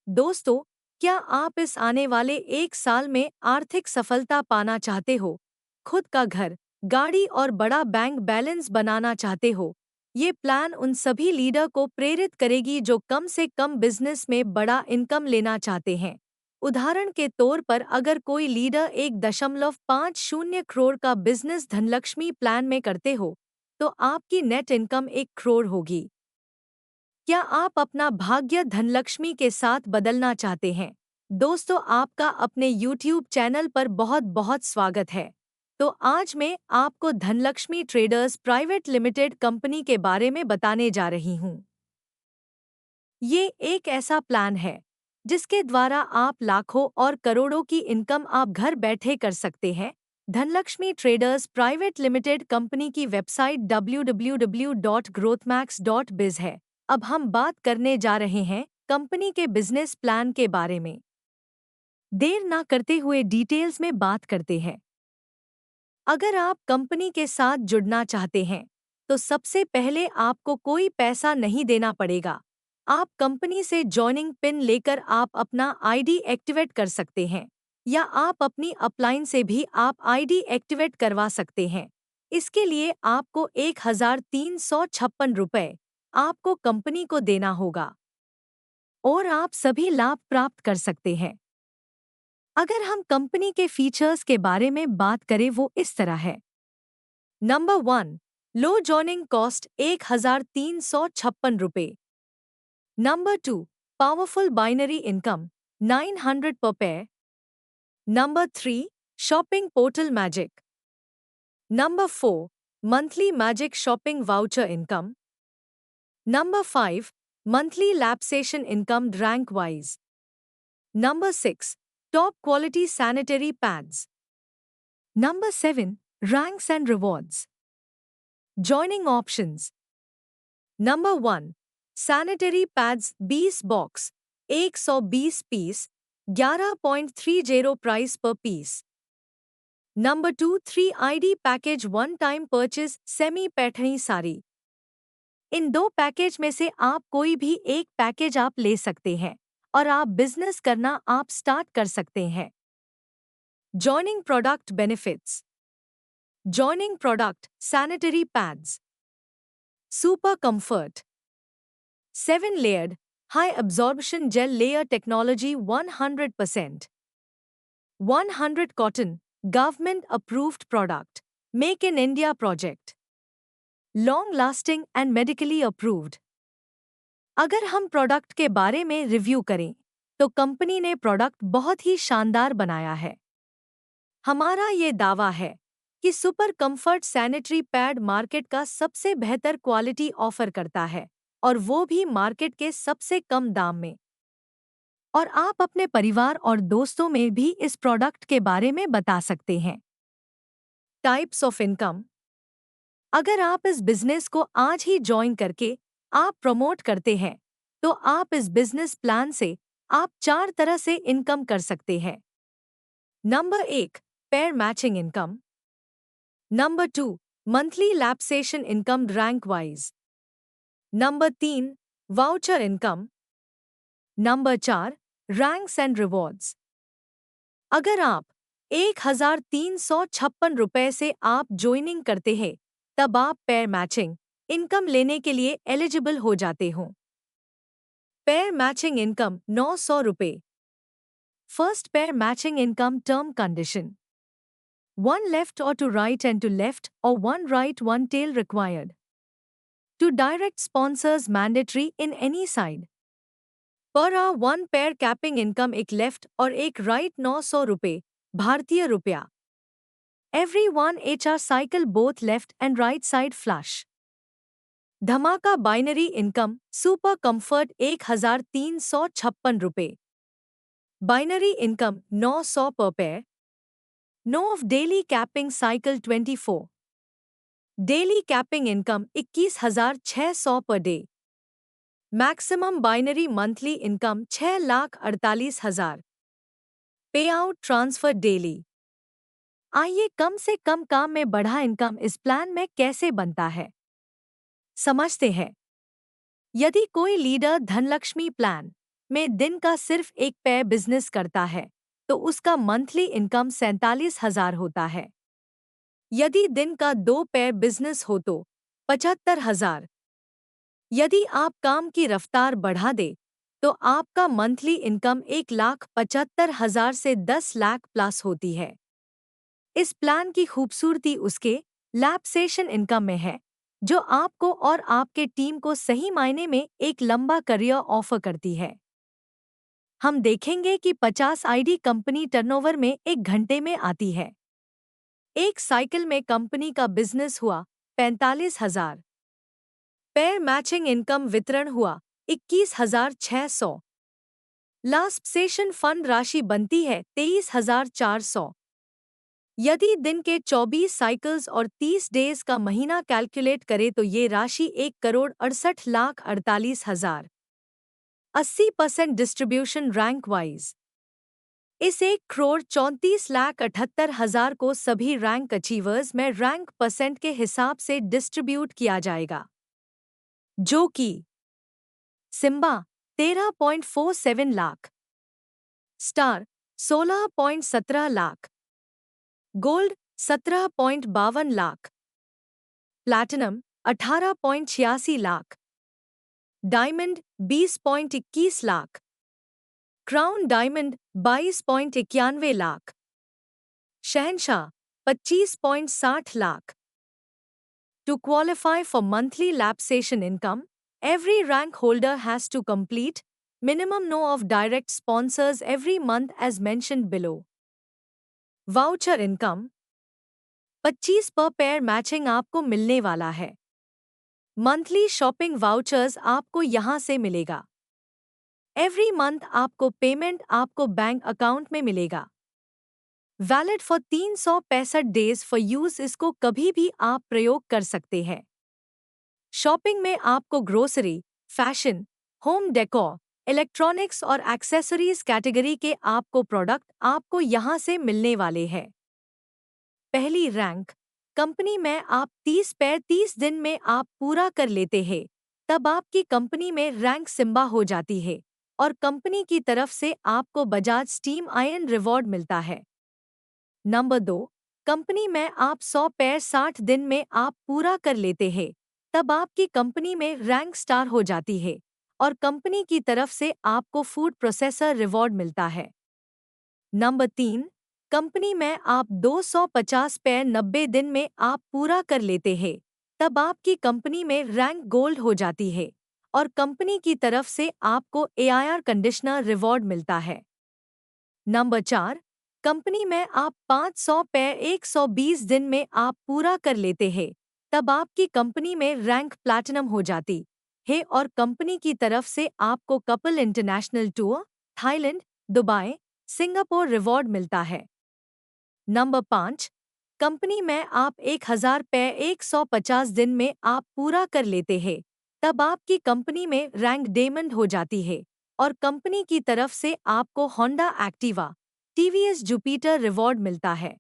दोस्तों, क्या आप इस आने वाले एक साल में आर्थिक सफलता पाना चाहते हो? खुद का घर, गाड़ी और बड़ा बैंक बैलेंस बनाना चाहते हो? ये प्लान उन सभी लीडर को प्रेरित करेगी जो कम से कम बिजनेस में बड़ा इनकम लेना चाहते हैं। उदाहरण के तौर पर अगर कोई लीडर 1.50 करोड़ का बिजनेस धनलक्ष्मी प्लान में करते हो, तो आपकी नेट इनकम 1 करोड़ होगी। क्या आप अपना भाग्य धनलक्ष्मी के साथ बदलना चाहते हैं? दोस्तों, आपका अपने YouTube चैनल पर बहुत बहुत स्वागत है। तो आज मैं आपको Dhanlaxmi traders private limited company के बारे में बताने जा रही हूँ। ये एक ऐसा प्लान है जिसके द्वारा आप लाखों और करोड़ों की इनकम आप घर बैठे कर सकते हैं। Dhanlaxmi traders private limited company की वेबसाइट www.growthmax.biz है। अब हम बात करने जा रहे हैं कंपनी के बिजनेस प्लान के बारे में। देर ना करते हुए डिटेल्स में बात करते हैं। अगर आप कंपनी के साथ जुड़ना चाहते हैं, तो सबसे पहले आपको कोई पैसा नहीं देना पड़ेगा। आप कंपनी से जॉइनिंग पिन लेकर आप अपना आईडी एक्टिवेट कर सकते हैं, या आप अपनी अपलाइन से भी आप आईडी एक्टिवेट करवा सकते हैं। इसके लिए आपको 1,356 रुपये आपको कंपनी को देना होगा और आप सभी लाभ प्राप्त कर सकते हैं। अगर हम कंपनी के फीचर्स के बारे में बात करें, वो इस तरह है। नंबर 1, लो जॉइनिंग कॉस्ट 1,356 रुपये। Number 2, powerful binary income 900 per pair. Number 3, shopping portal magic. Number 4, monthly magic shopping voucher income. Number 5, monthly lapsation income rank wise. Number 6, top quality sanitary pads. Number 7, ranks and rewards. Joining options. Number 1, sanitary pads 20 box 120 piece 11.30 price per piece. Number 2, 3 ID package 1 time purchase semi Paithani sari. इन दो package में से आप कोई भी एक package आप ले सकते हैं और आप बिजनेस करना आप स्टार्ट कर सकते हैं। Joining product benefits. Joining product sanitary pads, super comfort 7 layered high absorption gel layer technology 100%, 100 cotton government approved product, make in India project, long lasting and medically approved। अगर हम प्रोडक्ट के बारे में रिव्यू करें, तो कंपनी ने product बहुत ही शानदार बनाया है। हमारा ये दावा है कि super comfort sanitary pad market का सबसे बेहतर क्वालिटी ऑफर करता है, और वो भी मार्केट के सबसे कम दाम में। और आप अपने परिवार और दोस्तों में भी इस प्रोडक्ट के बारे में बता सकते हैं। Types of income. अगर आप इस बिजनेस को आज ही ज्वाइन करके आप प्रमोट करते हैं, तो आप इस बिजनेस प्लान से आप 4 तरह से इनकम कर सकते हैं। Number 1, pair matching income. Number 2, monthly lapsation income rank wise. Number 3, voucher income. Number 4, ranks and rewards. अगर आप 1,356 रुपये से आप ज्वाइनिंग करते हैं, तब आप पेयर मैचिंग इनकम लेने के लिए एलिजिबल हो जाते हो। पेयर मैचिंग इनकम 900 रुपये। First pair matching income term condition. 1 left or to right and to left, or 1 right 1 tail required. To direct sponsors mandatory in any side. Per hour 1 pair capping income, एक left और एक right 900 रुपये भारतीय रुपया। Every 1 HR cycle both left and right side flush. धमाका binary income super comfort 1,356 रुपये। Binary income 900 per pair. No of daily capping cycle 24। Daily capping income 21,600 per day. Maximum binary monthly income 6,48,000। Pay out transfer daily. आइए कम से कम काम में बढ़ा income इस plan में कैसे बनता है, समझते हैं। यदि कोई लीडर धनलक्ष्मी प्लान में दिन का सिर्फ एक पेय बिजनेस करता है तो उसका मंथली इनकम 47,000 होता है। यदि दिन का 2 पेय बिजनेस हो तो 75,000। यदि आप काम की रफ्तार बढ़ा दे तो आपका मंथली इनकम 1,75,000 से 10 लाख प्लस होती है। इस प्लान की खूबसूरती उसके लैप्सेशन इनकम में है, जो आपको और आपके टीम को सही मायने में एक लंबा करियर ऑफर करती है। हम देखेंगे कि 50 आईडी कंपनी टर्नओवर में एक घंटे में आती है। एक साइकिल में कंपनी का बिजनेस हुआ 45,000। पेयर मैचिंग इनकम वितरण हुआ 21,600। लास्ट सेशन फंड राशि बनती है 23,400। यदि दिन के 24 साइकिल्स और 30 डेज का महीना कैलकुलेट करें तो ये राशि 1,68,48,000। 80% डिस्ट्रीब्यूशन रैंक वाइज। इस 1,34,78,000 को सभी रैंक अचीवर्स में रैंक परसेंट के हिसाब से डिस्ट्रीब्यूट किया जाएगा, जो कि Simba 13.47 lakh, star 16.17 lakh, gold 17.52 lakh, platinum 18.86 lakh, diamond 20.21 lakh, crown diamond 22.91 lakh, शहंशाह 25.60 lakh. To qualify for monthly lapsation income, every rank holder has to complete minimum no of direct sponsors every month as mentioned below. Voucher income 25 पर pair matching आपको मिलने वाला है। Monthly shopping vouchers आपको यहां से मिलेगा। एवरी मंथ आपको पेमेंट आपको बैंक अकाउंट में मिलेगा। Valid for 365 days for use, इसको कभी भी आप प्रयोग कर सकते हैं। शॉपिंग में आपको grocery, fashion, home decor, electronics और एक्सेसरीज कैटेगरी के आपको प्रोडक्ट आपको यहां से मिलने वाले हैं। पहली रैंक कंपनी में आप 30 पेयर 30 दिन में आप पूरा कर लेते हैं, तब आपकी कंपनी में रैंक सिम्बा हो जाती है और कंपनी की तरफ से आपको बजाज स्टीम आयन रिवॉर्ड मिलता है। नंबर 2, कंपनी में आप 100 पेयर 60 दिन में आप पूरा कर लेते हैं, तब आपकी कंपनी में रैंक स्टार हो जाती है और कंपनी की तरफ से आपको फूड प्रोसेसर रिवॉर्ड मिलता है। नंबर 3, कंपनी में आप 250 पेयर 90 दिन में आप पूरा कर लेते हैं, तब आपकी कंपनी में रैंक गोल्ड हो जाती है और कंपनी की तरफ से आपको एआईआर कंडीशनर रिवॉर्ड मिलता है। नंबर 4, कंपनी में आप 500 पेयर 120 दिन में आप पूरा कर लेते हैं, तब आपकी कंपनी में रैंक प्लैटिनम हो जाती है और कंपनी की तरफ से आपको couple international tour, Thailand, Dubai, Singapore reward मिलता है। नंबर 5, कंपनी में आप 1,000 पेयर 150 दिन में आप पूरा कर लेते हैं, तब आपकी कंपनी में रैंक डायमंड हो जाती है और कंपनी की तरफ से आपको Honda Activa, TVS Jupiter reward मिलता है।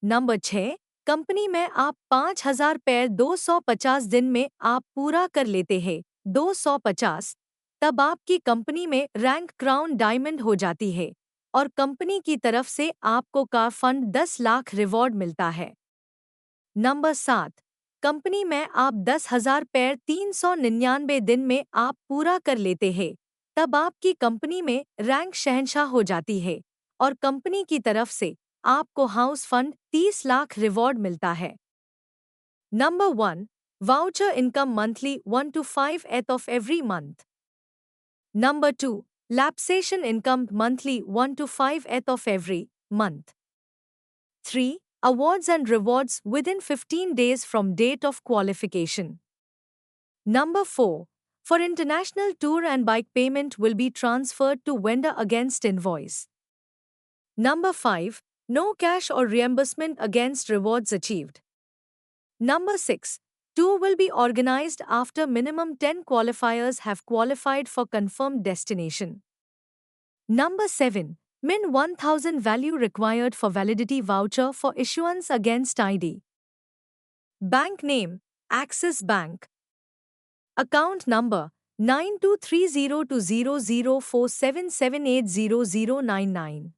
नंबर 6, कंपनी में आप 5,000 पेयर 250 दिन में आप पूरा कर लेते हैं, 250, तब आपकी कंपनी में रैंक क्राउन डायमंड हो जाती है और कंपनी की तरफ से आपको कार फंड 10 लाख रिवॉर्ड मिलता है। नंबर 7, कंपनी में आप 10,000 पेयर 399 दिन में आप पूरा कर लेते हैं, तब आपकी कंपनी में रैंक शहंशाह हो जाती है और कंपनी की तरफ से आपको हाउस फंड 30 लाख रिवॉर्ड मिलता है। Number 1, voucher income monthly 1 to 5th of every month. Number 2, lapsation income monthly 1 to 5th of every month. 3, awards and rewards within 15 days from date of qualification. Number 4, for international tour and bike payment will be transferred to vendor against invoice. Number 5, no cash or reimbursement against rewards achieved. Number 6, tour will be organized after minimum 10 qualifiers have qualified for confirmed destination. Number 7, min 1,000 value required for validity voucher for issuance against ID. Bank name, Axis Bank. Account number, 9230200477800099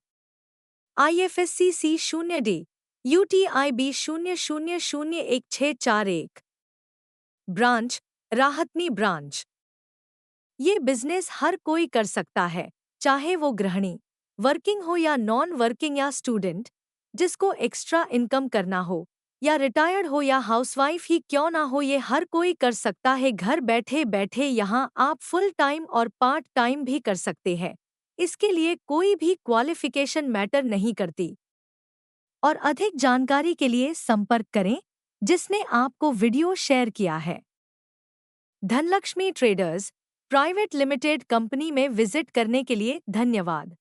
IFSCC 0D UTIB 00011641 branch Rahatani branch. ये business हर कोई कर सकता है, चाहे वो गृहिणी, working हो या नॉन वर्किंग या स्टूडेंट, जिसको एक्स्ट्रा इनकम करना हो, या रिटायर्ड हो या हाउसवाइफ ही क्यों ना हो, ये हर कोई कर सकता है। घर बैठे बैठे यहाँ आप फुल टाइम और पार्ट टाइम भी कर सकते हैं। इसके लिए कोई भी क्वालिफिकेशन मैटर नहीं करती। और अधिक जानकारी के लिए संपर्क करें जिसने आपको वीडियो शेयर किया है। Dhanlaxmi traders private limited company में विजिट करने के लिए धन्यवाद।